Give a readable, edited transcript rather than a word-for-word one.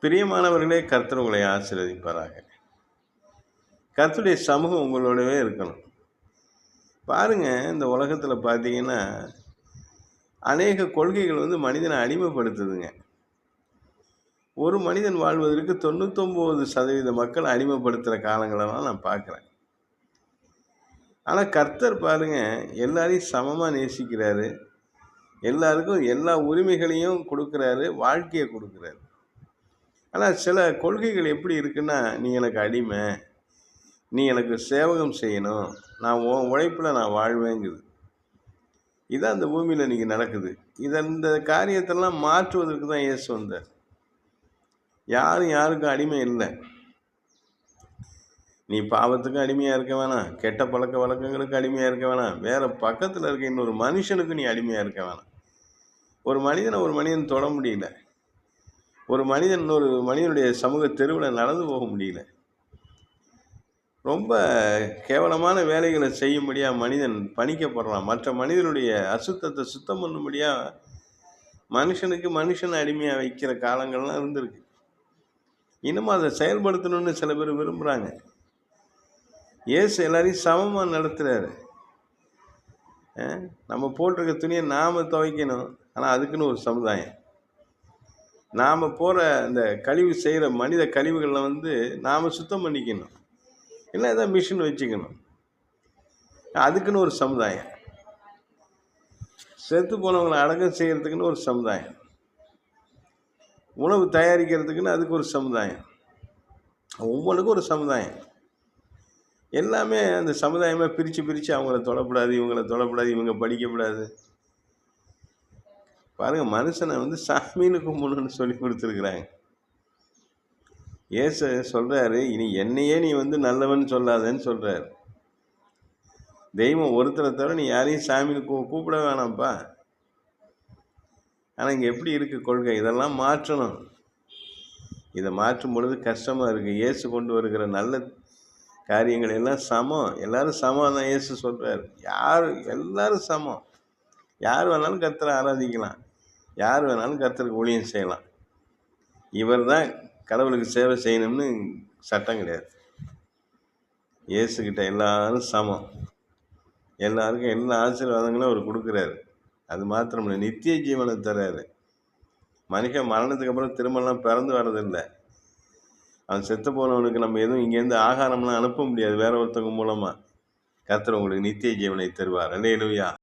பிரியமானவர்களே, கர்த்தர் உங்களை ஆசீர்வதிப்பாராக. கர்த்தருடைய சமூகம் உங்களோடவே இருக்கணும். பாருங்க, இந்த உலகத்துல பார்த்தீங்கன்னா, அநேக கொள்கைகள் மனிதனை அடிமைப்படுத்துதுங்க. ஒரு மனிதன் வாழ்வதற்கு 99% மக்கள் அடிமைப்படுத்துற காலங்களெல்லாம் நான் பார்க்குறேன். ஆனா கர்த்தர் பாருங்க, எல்லாரையும் சமமா நேசிக்கிறாரு. எல்லாருக்கும் எல்லா உரிமைகளையும் குடுக்குறாரு, வாழ்க்கைய குடுக்குறாரு. ஆனா சில கொள்கைகள் எப்படி இருக்குன்னா, "நீ எனக்கு அடிமை. நீ எனக்கு சேவகம் செய்யணும். நான் உன் உழைப்புல நான் வாழ்வேங்குது." இதான் இந்த பூமியில இன்னைக்கு நடக்குது. இந்த காரியத்தெல்லாம் மாற்றுவதற்கு தான் இயேசு வந்தார். யாரும் யாருக்கும் அடிமை இல்ல. நீ பாவத்துக்கும் அடிமையா இருக்க வேணாம். கெட்ட பழக்கவழக்கங்களுக்கு அடிமையா இருக்க வேணாம். வேற பக்கத்துல இருக்க இன்னொரு மனுஷனுக்கு நீ அடிமையா இருக்க வேணாம். ஒரு மனிதன் தொட முடியல. ஒரு மனிதன் இன்னொரு மனிதனுடைய சமூக தெருவுல நடந்து போக முடியல. ரொம்ப கேவலமான வேலைகளை செய்யும்படியா மனிதன் பணிக்கப்படுறான். மற்ற மனிதனுடைய அசுத்தத்தை சுத்தம் பண்ணும்படியா மனுஷனுக்கு மனுஷனை அடிமையா வைக்கிற காலங்கள்லாம் இருந்திருக்கு. இன்னமும் அதை செயல்படுத்தணும்னு சில பேர் விரும்புறாங்க. இயேசு எல்லாரையும் சமமா நடத்துறாரு. நம்ம போட்டிருக்க துணியை நாம துவைக்கணும். ஆனா அதுக்குன்னு ஒரு சமுதாயம். நாம போற அந்த கழிவு செய்யற மனித கழிவுகளை நாம சுத்தம் பண்ணிக்கணும். இல்லை ஏதாவது மிஷின் வச்சுக்கணும். அதுக்குன்னு ஒரு சமுதாயம். செத்து போனவங்களை அடக்கம் செய்யறதுக்குன்னு ஒரு சமுதாயம். உணவு தயாரிக்கிறதுக்குன்னு அதுக்கு ஒரு சமுதாயம். ஒவ்வொன்றுக்கும் ஒரு சமுதாயம். எல்லாமே அந்த சமுதாயமா பிரித்து அவங்கள தொடக்கூடாது, இவங்கள தொடக்கூடாது, இவங்க படிக்கக்கூடாது. பாருங்க, மனுஷனை சாமின்னு கும்பிடணும்னு சொல்லி கொடுத்துருக்குறாங்க. இயேசு சொல்றாரு, இனி என்னையே நீ நல்லவன் சொல்லாதன்னு சொல்றாரு. தெய்வம் ஒருத்தரை தவிர நீ யாரையும் சாமின்னு கூப்பிட வேணாம்ப்பா. ஆனால் இங்கே எப்படி இருக்கு கொள்கை? இதெல்லாம் மாற்றணும். இதை மாற்றும் பொழுது கஷ்டமா இருக்கு. இயேசு கொண்டு வருகிற நல்ல காரியங்கள் எல்லாம் சமம். எல்லாரும் சமம் தான் இயேசு சொல்றாரு. எல்லாரும் சமம். யார் வேணாலும் கர்த்தரை ஆராதிக்கலாம். யார் வேணாலும் கர்த்தருக்கு ஊழியம் செய்யலாம். இவர் தான் கடவுளுக்கு சேவை செய்யணும்னு சட்டம் கிடையாது. இயேசுக்கிட்ட எல்லாரும் சமம். எல்லாருக்கும் எல்லா ஆசீர்வாதங்களும் அவர் கொடுக்குறாரு. அது மாத்திரம் இல்லை, நித்திய ஜீவனை தர்றாரு. மனுஷன் மரணத்துக்கு அப்புறம் திரும்பலாம் பிறந்து வர்றதில்லை. அவன் செத்து போனவனுக்கு நம்ம எதுவும் இங்கேருந்து ஆகாரம்லாம் அனுப்ப முடியாது வேற ஒருத்தவங்க மூலமாக. கர்த்தர் உங்களுக்கு நித்திய ஜீவனை தருவார். அல்லேலூயா.